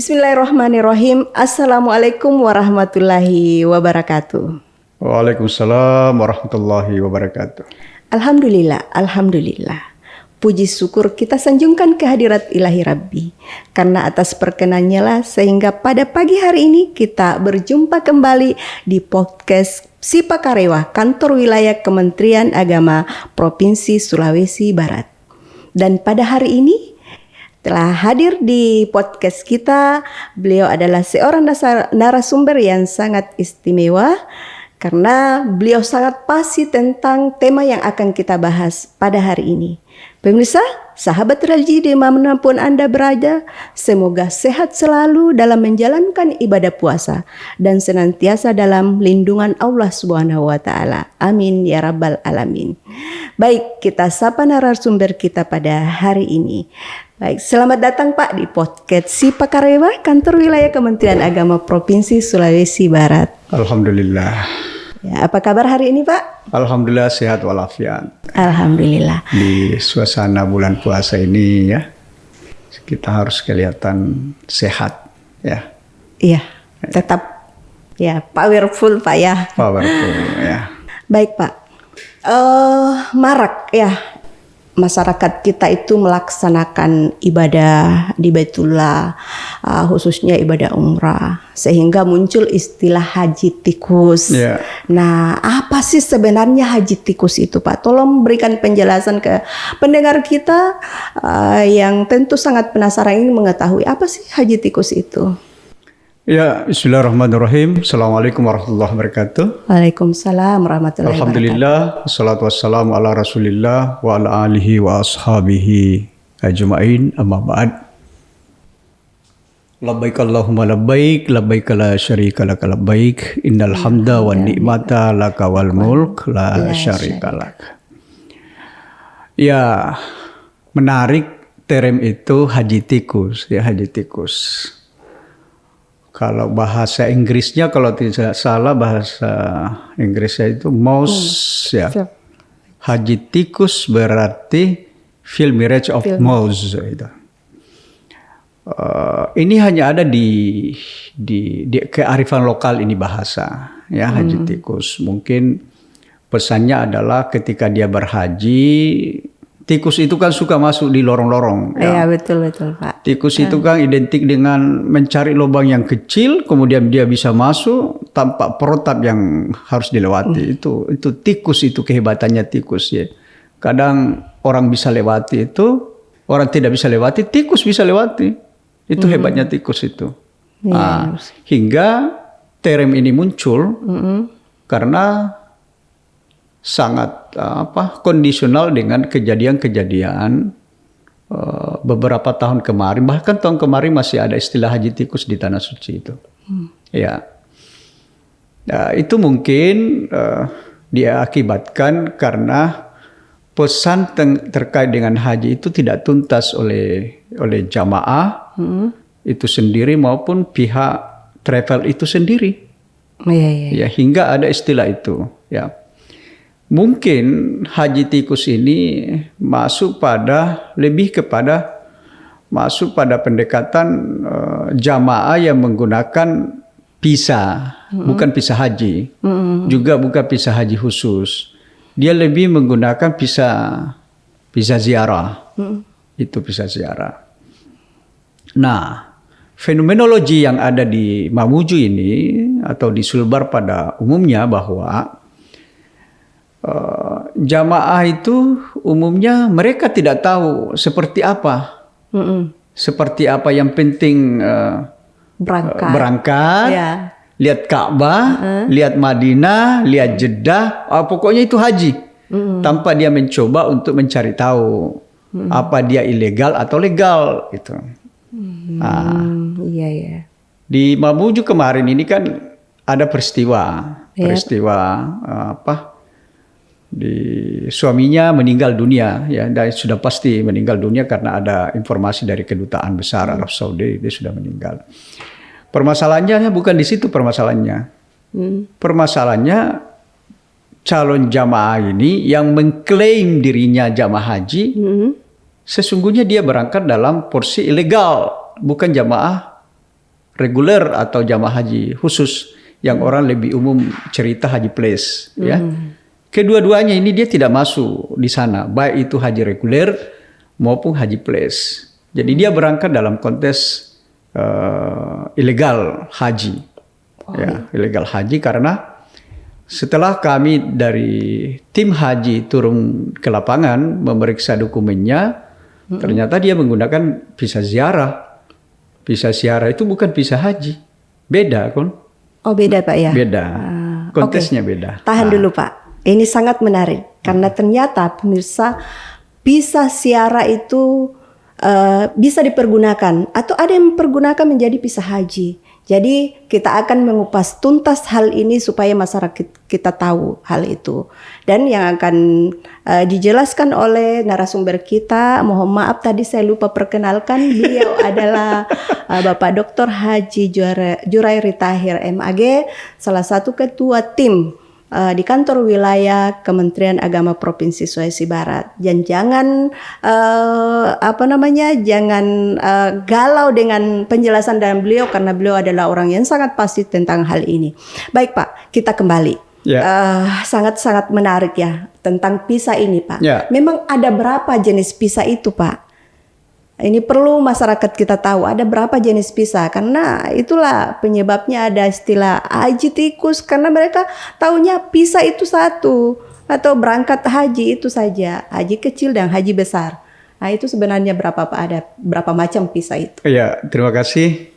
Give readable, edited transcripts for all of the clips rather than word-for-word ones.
Bismillahirrahmanirrahim. Assalamualaikum warahmatullahi wabarakatuh. Waalaikumsalam warahmatullahi wabarakatuh. Alhamdulillah. Puji syukur kita sanjungkan kehadirat ilahi Rabbi. Karena atas perkenannya lah sehingga pada pagi hari ini kita berjumpa kembali di podcast Sipa Karewa, Kantor Wilayah Kementerian Agama Provinsi Sulawesi Barat. Dan pada hari ini telah hadir di podcast kita, beliau adalah seorang narasumber yang sangat istimewa karena beliau sangat pasti tentang tema yang akan kita bahas pada hari ini. Pemirsa, sahabat Raji dimanapun Anda berada, semoga sehat selalu dalam menjalankan ibadah puasa dan senantiasa dalam lindungan Allah Subhanahu wa Ta'ala. Amin ya Rabbal Alamin. Baik, kita sapa narasumber kita pada hari ini. Baik, selamat datang Pak di podcast Sipa Karewa, Kantor Wilayah Kementerian Agama Provinsi Sulawesi Barat. Alhamdulillah. Ya, apa kabar hari ini Pak? Alhamdulillah sehat walafiat. Alhamdulillah. Di suasana bulan puasa ini ya, kita harus kelihatan sehat ya. Iya, tetap ya powerful Pak ya. Powerful ya. Baik Pak, marak ya masyarakat kita itu melaksanakan ibadah di Baitullah, khususnya ibadah umrah, sehingga muncul istilah haji tikus. Yeah. Nah, apa sih sebenarnya haji tikus itu Pak? Tolong berikan penjelasan ke pendengar kita yang tentu sangat penasaran ingin mengetahui apa sih haji tikus itu. Ya, bismillahirrahmanirrahim. Assalamualaikum warahmatullahi wabarakatuh. Waalaikumsalam warahmatullahi wabarakatuh. Alhamdulillah, wassalatu wassalamu ala rasulillah wa ala alihi wa ashabihi ajma'in, amma ba'd. Labbaik Allahumma labbaik, labbaik la syarika laka labbaik, innal hamda wa ni'mata laka wal mulk la syarika lak. Ya, menarik term itu haji tikus, ya haji tikus. Kalau bahasa Inggrisnya, kalau tidak salah bahasa Inggrisnya itu mouse ya. Haji tikus berarti pilgrimage of mouse itu. Ini hanya ada di kearifan lokal ini bahasa ya haji tikus. Mungkin pesannya adalah ketika dia berhaji, tikus itu kan suka masuk di lorong-lorong. Iya, betul Pak. Tikus itu kan identik dengan mencari lubang yang kecil, kemudian dia bisa masuk tanpa protap yang harus dilewati. Itu tikus, itu kehebatannya tikus ya. Kadang orang bisa lewati itu, orang tidak bisa lewati, tikus bisa lewati. Itu hebatnya tikus itu. Hingga term ini muncul karena sangat kondisional dengan kejadian-kejadian beberapa tahun kemarin, bahkan tahun kemarin masih ada istilah haji tikus di Tanah Suci itu. Ya, itu mungkin diakibatkan karena pesan terkait dengan haji itu tidak tuntas oleh jamaah itu sendiri maupun pihak travel itu sendiri. Ya, hingga ada istilah itu. Ya. Mungkin haji tikus ini masuk pada pendekatan jamaah yang menggunakan visa, bukan visa haji, juga bukan visa haji khusus. Dia lebih menggunakan visa ziarah, itu visa ziarah. Nah, fenomenologi yang ada di Mamuju ini atau di Sulbar pada umumnya bahwa jamaah itu umumnya mereka tidak tahu seperti apa, yang penting berangkat, lihat Ka'bah, lihat Madinah, lihat Jeddah, pokoknya itu haji, tanpa dia mencoba untuk mencari tahu apa dia ilegal atau legal gitu. Di Mamuju kemarin ini kan ada peristiwa di suaminya meninggal dunia ya, dan sudah pasti meninggal dunia karena ada informasi dari kedutaan besar Arab Saudi dia sudah meninggal. Permasalahannya bukan di situ permasalahannya. Permasalahannya calon jamaah ini yang mengklaim dirinya jamaah haji, sesungguhnya dia berangkat dalam porsi ilegal, bukan jamaah reguler atau jamaah haji khusus yang orang lebih umum cerita haji plus ya. Kedua-duanya ini dia tidak masuk di sana, baik itu haji reguler maupun haji plus. Jadi dia berangkat dalam konteks ilegal haji. Ya, ilegal haji karena setelah kami dari tim haji turun ke lapangan memeriksa dokumennya, ternyata dia menggunakan visa ziarah. Visa ziarah itu bukan visa haji, beda kan? Oh beda Pak ya? Beda, kontesnya beda. Tahan dulu Pak, ini sangat menarik karena ternyata pemirsa visa ziarah itu bisa dipergunakan atau ada yang mempergunakan menjadi visa haji. Jadi kita akan mengupas tuntas hal ini supaya masyarakat kita tahu hal itu. Dan yang akan dijelaskan oleh narasumber kita, mohon maaf tadi saya lupa perkenalkan, beliau adalah Bapak Dr. Haji Jurairi Tahir MAG, salah satu ketua tim di kantor wilayah Kementerian Agama Provinsi Sulawesi Barat. Dan jangan jangan galau dengan penjelasan dari beliau karena beliau adalah orang yang sangat pasti tentang hal ini. Baik Pak, kita kembali. Sangat-sangat menarik ya tentang visa ini Pak. Memang ada berapa jenis visa itu Pak? Ini perlu masyarakat kita tahu ada berapa jenis visa karena itulah penyebabnya ada istilah haji tikus karena mereka taunya visa itu satu atau berangkat haji itu saja, haji kecil dan haji besar. Nah itu sebenarnya berapa Pak, ada berapa macam visa itu? Ya, terima kasih.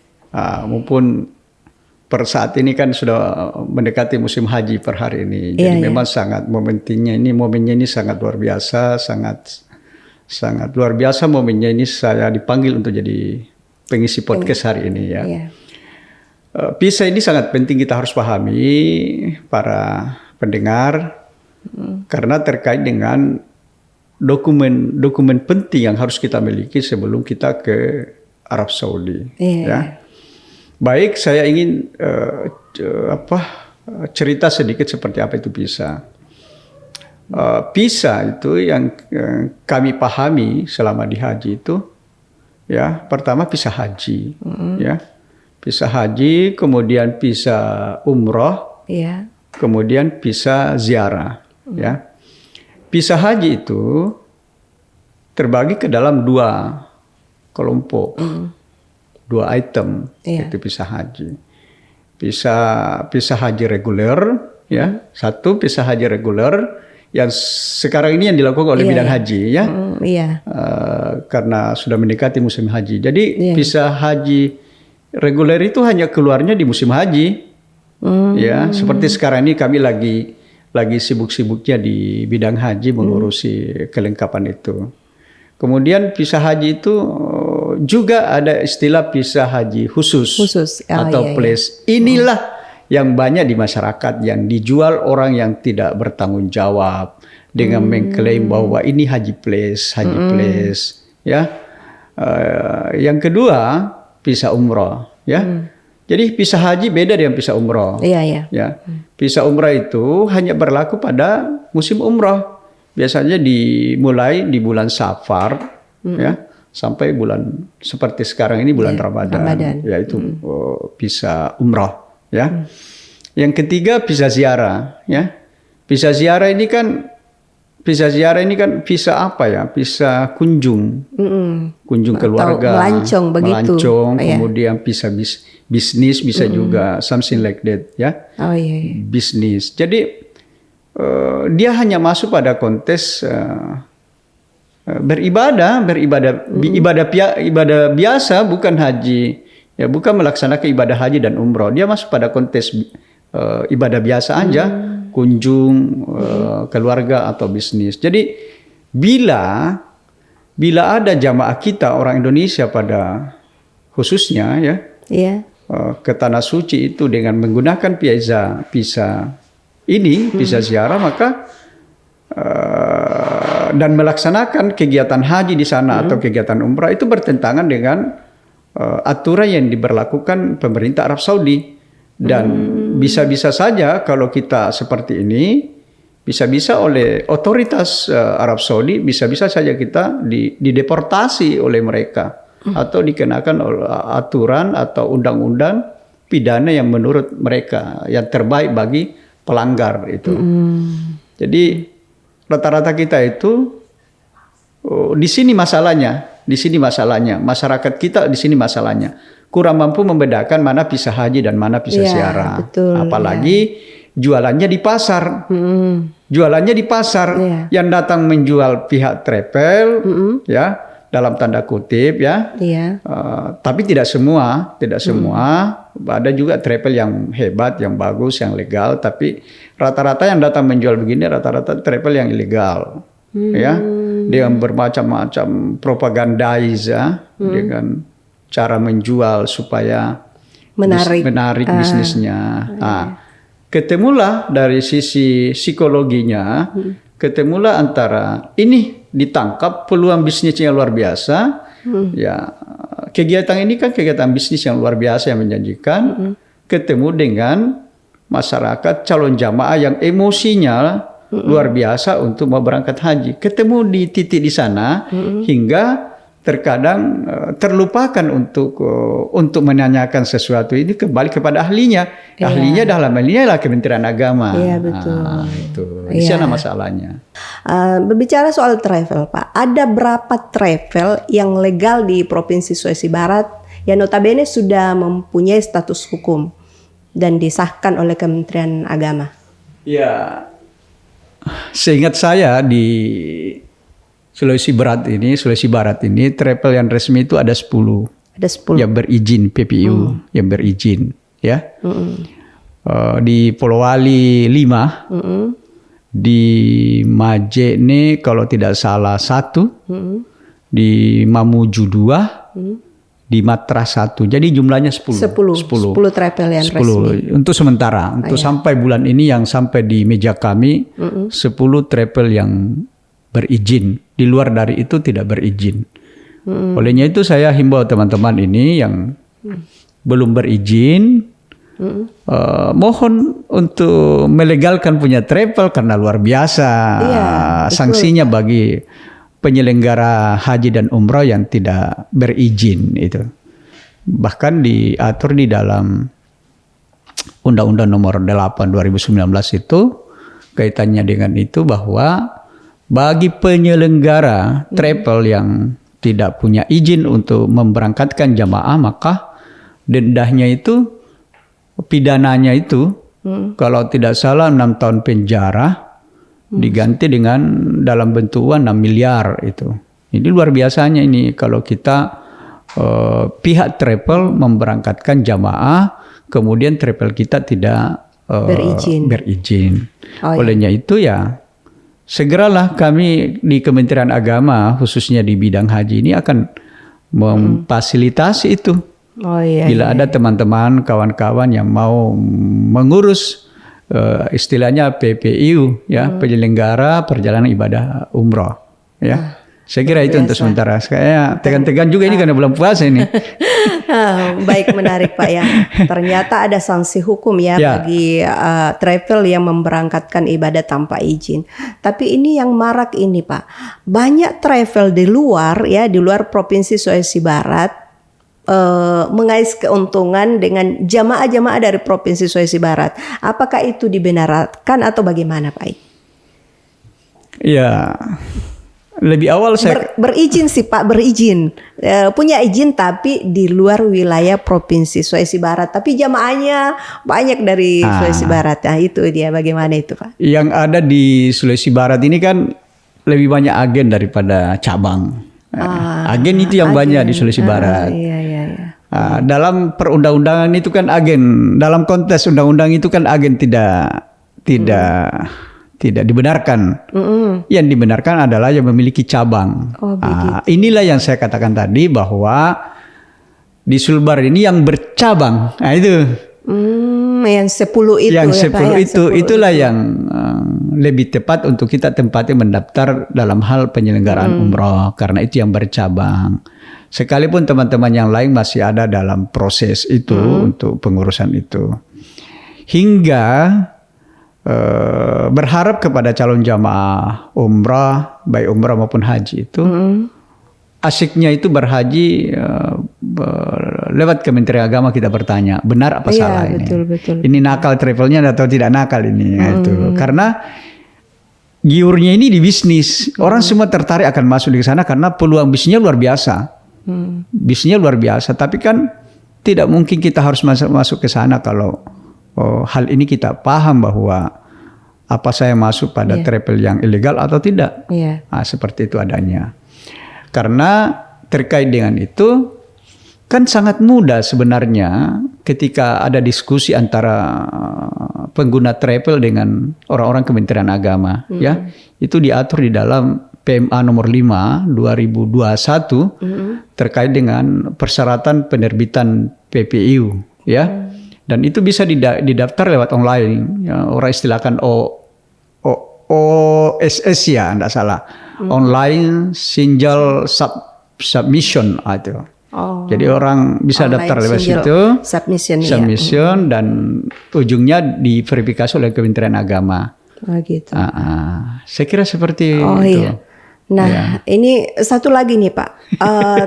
Mumpun per saat ini kan sudah mendekati musim haji per hari ini. Jadi memang sangat momennya ini sangat luar biasa, sangat luar biasa momennya ini saya dipanggil untuk jadi pengisi podcast hari ini ya. Visa ini sangat penting kita harus pahami para pendengar karena terkait dengan dokumen penting yang harus kita miliki sebelum kita ke Arab Saudi. Ya. Baik, saya ingin cerita sedikit seperti apa itu visa. Visa itu yang kami pahami selama di haji itu ya pertama visa haji ya visa haji, kemudian visa umroh, kemudian visa ziarah ya. Visa haji itu terbagi ke dalam dua kelompok, dua item itu visa haji. Visa haji reguler ya, satu visa haji reguler yang sekarang ini yang dilakukan oleh bidang haji ya, karena sudah mendekati musim haji. Jadi visa haji reguler itu hanya keluarnya di musim haji, ya. Seperti sekarang ini kami lagi sibuk-sibuknya di bidang haji mengurusi kelengkapan itu. Kemudian visa haji itu juga ada istilah visa haji khusus atau plus. Inilah yang banyak di masyarakat yang dijual orang yang tidak bertanggung jawab dengan mengklaim bahwa ini haji plus ya. Yang kedua visa umroh ya. Jadi visa haji beda dengan visa umroh. Ya. Visa umroh itu hanya berlaku pada musim umroh. Biasanya dimulai di bulan Safar ya sampai bulan seperti sekarang ini bulan Ramadan. Yaitu visa umroh. Ya. Yang ketiga visa ziarah ya. Visa ziarah ini kan visa apa ya? Visa kunjung. Kunjung keluarga, melancong begitu. Kemudian visa bisnis bisa juga something like that ya. Bisnis. Jadi dia hanya masuk pada konteks beribadah biasa, bukan haji. Ya, bukan melaksanakan ibadah haji dan umroh. Dia masuk pada konteks ibadah biasa aja, kunjung keluarga atau bisnis. Jadi bila ada jamaah kita orang Indonesia pada khususnya ya, ke tanah suci itu dengan menggunakan visa ziarah, maka dan melaksanakan kegiatan haji di sana atau kegiatan umrah itu bertentangan dengan aturan yang diberlakukan pemerintah Arab Saudi. Dan bisa-bisa saja kalau kita seperti ini, bisa-bisa oleh otoritas Arab Saudi, bisa-bisa saja kita dideportasi oleh mereka. atau dikenakan oleh aturan atau undang-undang pidana yang menurut mereka yang terbaik bagi pelanggar itu. Jadi rata-rata kita itu di sini masalahnya, masyarakat kita di sini masalahnya kurang mampu membedakan mana pisah haji dan mana pisah ziarah. Betul, apalagi jualannya di pasar. Jualannya di pasar, yang datang menjual pihak travel, ya dalam tanda kutip ya. Tapi tidak semua. Ada juga travel yang hebat, yang bagus, yang legal. Tapi rata-rata yang datang menjual begini rata-rata travel yang ilegal, ya. Dia bermacam-macam propagandais ya, dengan cara menjual supaya menarik bisnisnya. Ketemulah dari sisi psikologinya, ketemulah antara ini ditangkap peluang bisnisnya luar biasa. Ya, kegiatan ini kan kegiatan bisnis yang luar biasa yang menjanjikan. Ketemu dengan masyarakat calon jamaah yang emosinya luar biasa untuk mau berangkat haji. Ketemu di titik di sana hingga terkadang terlupakan untuk menanyakan sesuatu ini kembali kepada ahlinya. Ahlinya dalam hal ini adalah Kementerian Agama. Iya, betul. Itu di sana masalahnya. Berbicara soal travel, Pak, ada berapa travel yang legal di Provinsi Sulawesi Barat yang notabene sudah mempunyai status hukum dan disahkan oleh Kementerian Agama? Ya, seingat saya di Sulawesi Barat ini travel yang resmi itu ada 10. Ada 10. Yang berizin PPU, yang berizin, ya. Di Polowali 5, di Majene kalau tidak salah 1, di Mamuju 2, di Matra 1. Jadi jumlahnya 10. 10 travel yang 10 resmi. untuk sementara. Untuk sampai bulan ini yang sampai di meja kami 10 travel yang berizin. Di luar dari itu tidak berizin. Olehnya itu saya himbau teman-teman ini yang belum berizin, mohon untuk melegalkan punya travel karena luar biasa sanksinya bagi penyelenggara haji dan umroh yang tidak berizin itu. Bahkan diatur di dalam Undang-Undang Nomor 8 2019 itu kaitannya dengan itu bahwa bagi penyelenggara travel yang tidak punya izin untuk memberangkatkan jamaah, maka dendanya itu, pidananya itu, kalau tidak salah 6 tahun penjara, diganti dengan dalam bentuk uang 6 miliar itu. Ini luar biasanya ini kalau kita pihak travel memberangkatkan jamaah, kemudian travel kita tidak berizin. Olehnya itu ya, segeralah kami di Kementerian Agama khususnya di bidang haji ini akan memfasilitasi itu. Bila ada teman-teman, kawan-kawan yang mau mengurus istilahnya PPIU ya, penyelenggara perjalanan ibadah umroh ya. Saya kira itu untuk sementara. Saya tegan-tegan juga ini karena bulan puasa ini. Baik, menarik Pak ya. Ternyata ada sanksi hukum ya bagi travel yang memberangkatkan ibadah tanpa izin. Tapi ini yang marak ini Pak. Banyak travel di luar ya, di luar Provinsi Sulawesi Barat mengais keuntungan dengan jamaah-jamaah dari Provinsi Sulawesi Barat. Apakah itu dibenarkan atau bagaimana Pak? Ya. Lebih awal saya berizin sih Pak, berizin, punya izin tapi di luar wilayah Provinsi Sulawesi Barat, tapi jamaahnya banyak dari Sulawesi Barat. Nah itu dia, bagaimana itu Pak? Yang ada di Sulawesi Barat ini kan lebih banyak agen daripada cabang. Agen itu yang banyak di Sulawesi Barat. Dalam perundang-undangan itu kan agen, dalam konteks undang-undang itu kan agen tidak dibenarkan. Yang dibenarkan adalah yang memiliki cabang. Inilah yang saya katakan tadi bahwa di Sulbar ini yang bercabang. Nah itu. Yang 10 itu. Yang 10 itu, itulah yang lebih tepat untuk kita tempatnya mendaftar dalam hal penyelenggaraan umroh. Karena itu yang bercabang. Sekalipun teman-teman yang lain masih ada dalam proses itu untuk pengurusan itu. Hingga berharap kepada calon jamaah umrah, baik umrah maupun haji itu asiknya itu berhaji lewat Kementerian Agama kita bertanya, benar apa salah ini? Betul. Ini nakal travelnya atau tidak nakal ini? Itu karena giurnya ini di bisnis. Orang semua tertarik akan masuk di sana karena peluang bisnisnya luar biasa. Bisnisnya luar biasa. Tapi kan tidak mungkin kita harus masuk ke sana kalau hal ini kita paham bahwa apa saya masuk pada travel yang ilegal atau tidak. Nah, seperti itu adanya. Karena terkait dengan itu kan sangat mudah sebenarnya ketika ada diskusi antara pengguna travel dengan orang-orang Kementerian Agama, ya itu diatur di dalam PMA nomor 5 2021 terkait dengan persyaratan penerbitan PPIU, ya, dan itu bisa didaftar lewat online, ya, orang istilahkan OSS ya, tidak salah. Online Single Submission itu. Jadi orang bisa daftar lewat situ, submission dan ujungnya diverifikasi oleh Kementerian Agama. Gitu. Saya kira seperti itu. Iya. Nah, ini satu lagi nih Pak,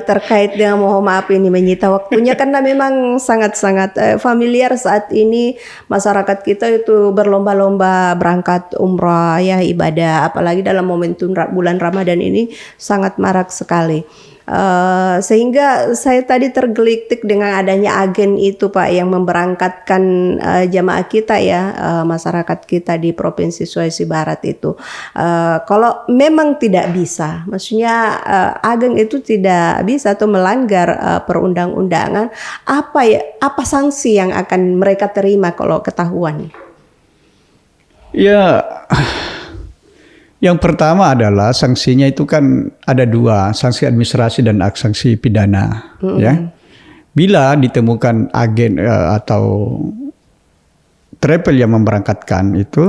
terkait dengan, mohon maaf ini menyita waktunya karena memang sangat-sangat familiar saat ini masyarakat kita itu berlomba-lomba berangkat umrah ya, ibadah, apalagi dalam momentum bulan Ramadan ini sangat marak sekali. Sehingga saya tadi tergelitik dengan adanya agen itu Pak yang memberangkatkan jamaah kita ya, masyarakat kita di Provinsi Sulawesi Barat itu. Kalau memang tidak bisa, maksudnya agen itu tidak bisa atau melanggar perundang-undangan, apa sanksi yang akan mereka terima kalau ketahuan? Ya, yang pertama adalah sanksinya itu kan ada dua, sanksi administrasi dan sanksi pidana. Ya, bila ditemukan agen atau travel yang memberangkatkan itu,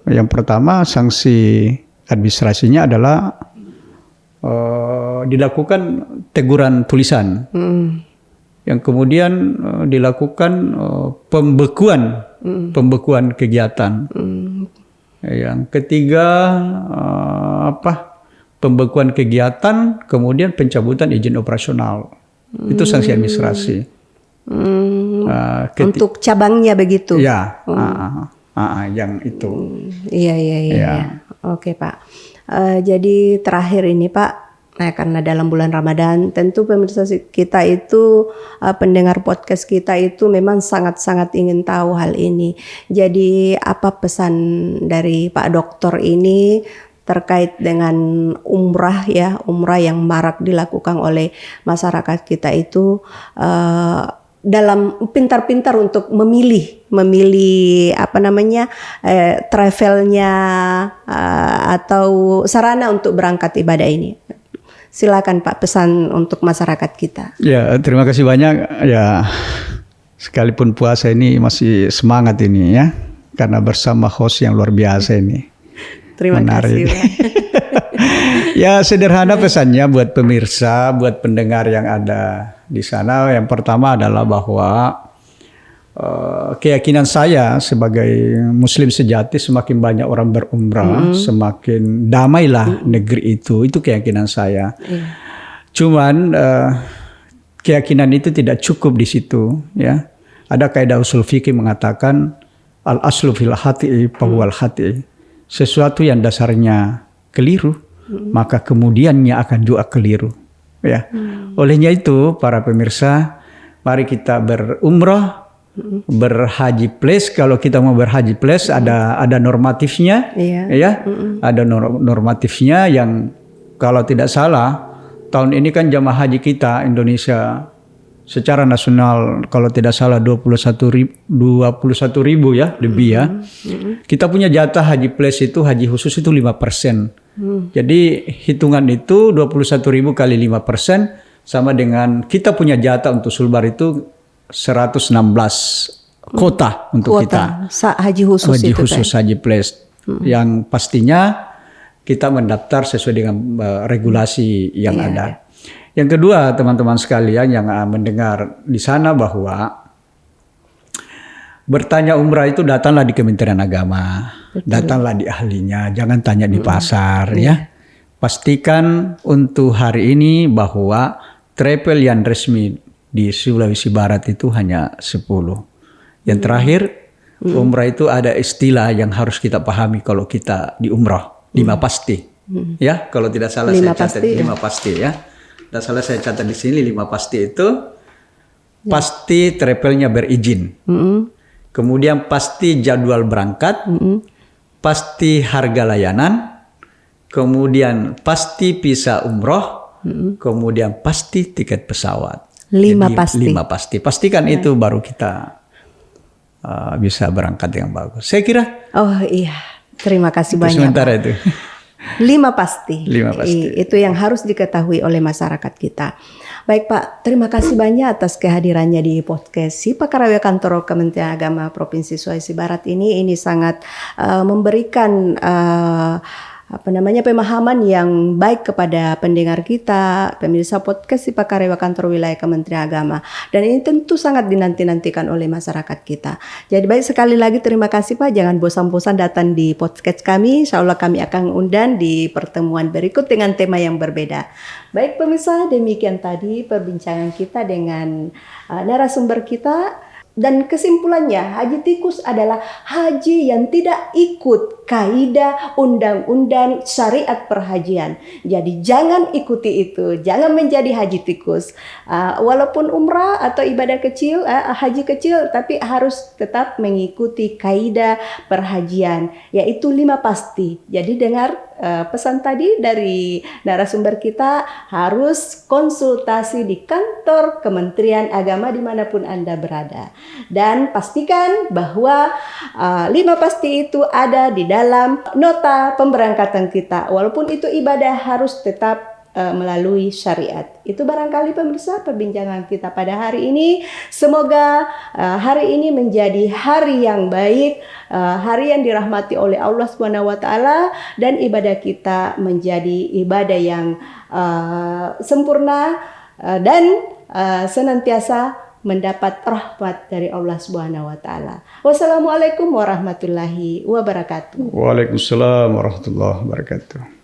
yang pertama sanksi administrasinya adalah dilakukan teguran tulisan, yang kemudian dilakukan pembekuan kegiatan. Yang ketiga pembekuan kegiatan, kemudian pencabutan izin operasional. Itu sanksi administrasi. Untuk cabangnya begitu. Ya, yang itu. Iya. Oke Pak. Jadi terakhir ini Pak. Nah, karena dalam bulan Ramadan tentu pemirsa kita itu, pendengar podcast kita itu memang sangat-sangat ingin tahu hal ini. Jadi apa pesan dari Pak Dokter ini terkait dengan umrah ya, umrah yang marak dilakukan oleh masyarakat kita itu, dalam pintar-pintar untuk memilih travelnya atau sarana untuk berangkat ibadah ini. Silakan Pak, pesan untuk masyarakat kita. Ya, terima kasih banyak. Ya, sekalipun puasa ini masih semangat ini ya, karena bersama host yang luar biasa ini. Terima kasih. Ya, sederhana pesannya buat pemirsa, buat pendengar yang ada di sana. Yang pertama adalah bahwa keyakinan saya sebagai Muslim sejati, semakin banyak orang berumrah, semakin damailah negeri itu. Itu keyakinan saya. Cuman keyakinan itu tidak cukup di situ. Ya, ada kaidah usul fikih mengatakan al aslu fil hati fahuwal hati. Sesuatu yang dasarnya keliru, maka kemudiannya akan juga keliru. Ya, olehnya itu para pemirsa, mari kita berumrah. Berhaji plus, kalau kita mau berhaji plus ada normatifnya, ya, ada normatifnya yang kalau tidak salah tahun ini kan jamaah haji kita Indonesia secara nasional kalau tidak salah 21 ribu ya lebih ya. Kita punya jatah haji plus itu, haji khusus itu 5%. Jadi hitungan itu 21 ribu kali 5% sama dengan kita punya jatah untuk sulbar itu 116 kota untuk kita. Haji khusus haji itu khusus haji plus. Yang pastinya kita mendaftar sesuai dengan regulasi yang ada. Yang kedua, teman-teman sekalian yang mendengar di sana, bahwa bertanya umrah itu datanglah di Kementerian Agama. Datanglah di ahlinya, jangan tanya di pasar ya. pastikan untuk hari ini bahwa travel yang resmi di Sulawesi Barat itu hanya 10. Yang terakhir, umrah itu ada istilah yang harus kita pahami kalau kita di umrah, 5 pasti. Ya, kalau tidak salah 5 saya catat pasti, 5 pasti ya. Tidak salah saya catat di sini 5 pasti itu pasti travelnya berizin. Kemudian pasti jadwal berangkat, pasti harga layanan, kemudian pasti visa umroh, kemudian pasti tiket pesawat. 5 pasti. 5 pasti. Pastikan itu baru kita bisa berangkat yang bagus. Saya kira. Oh iya, terima kasih banyak. Sementara itu. 5 pasti. 5 pasti. Itu yang harus diketahui oleh masyarakat kita. Baik Pak, terima kasih banyak atas kehadirannya di podcast Sipa Karawia Kantor Kementerian Agama Provinsi Sulawesi Barat ini. Ini sangat memberikan pemahaman yang baik kepada pendengar kita, pemirsa podcast Sipa Karawia Kantor Wilayah Kementerian Agama. Dan ini tentu sangat dinanti-nantikan oleh masyarakat kita. Jadi baik, sekali lagi terima kasih Pak. Jangan bosan-bosan datang di podcast kami. Insya Allah kami akan undang di pertemuan berikut dengan tema yang berbeda. Baik pemirsa, demikian tadi perbincangan kita dengan narasumber kita. Dan kesimpulannya, haji tikus adalah haji yang tidak ikut kaidah undang-undang syariat perhajian. Jadi jangan ikuti itu, jangan menjadi haji tikus. Walaupun umrah atau ibadah kecil, haji kecil, tapi harus tetap mengikuti kaidah perhajian, yaitu 5 pasti. Jadi dengar pesan tadi dari narasumber kita, harus konsultasi di kantor Kementerian Agama dimanapun Anda berada. Dan pastikan bahwa 5 pasti itu ada di dalam nota pemberangkatan kita. Walaupun itu ibadah, harus tetap melalui syariat. Itu barangkali pemirsa perbincangan kita pada hari ini. Semoga hari ini menjadi hari yang baik, hari yang dirahmati oleh Allah SWT, dan ibadah kita menjadi ibadah yang sempurna dan senantiasa mendapat rahmat dari Allah Subhanahu wa taala. Wassalamualaikum warahmatullahi wabarakatuh. Waalaikumsalam warahmatullahi wabarakatuh.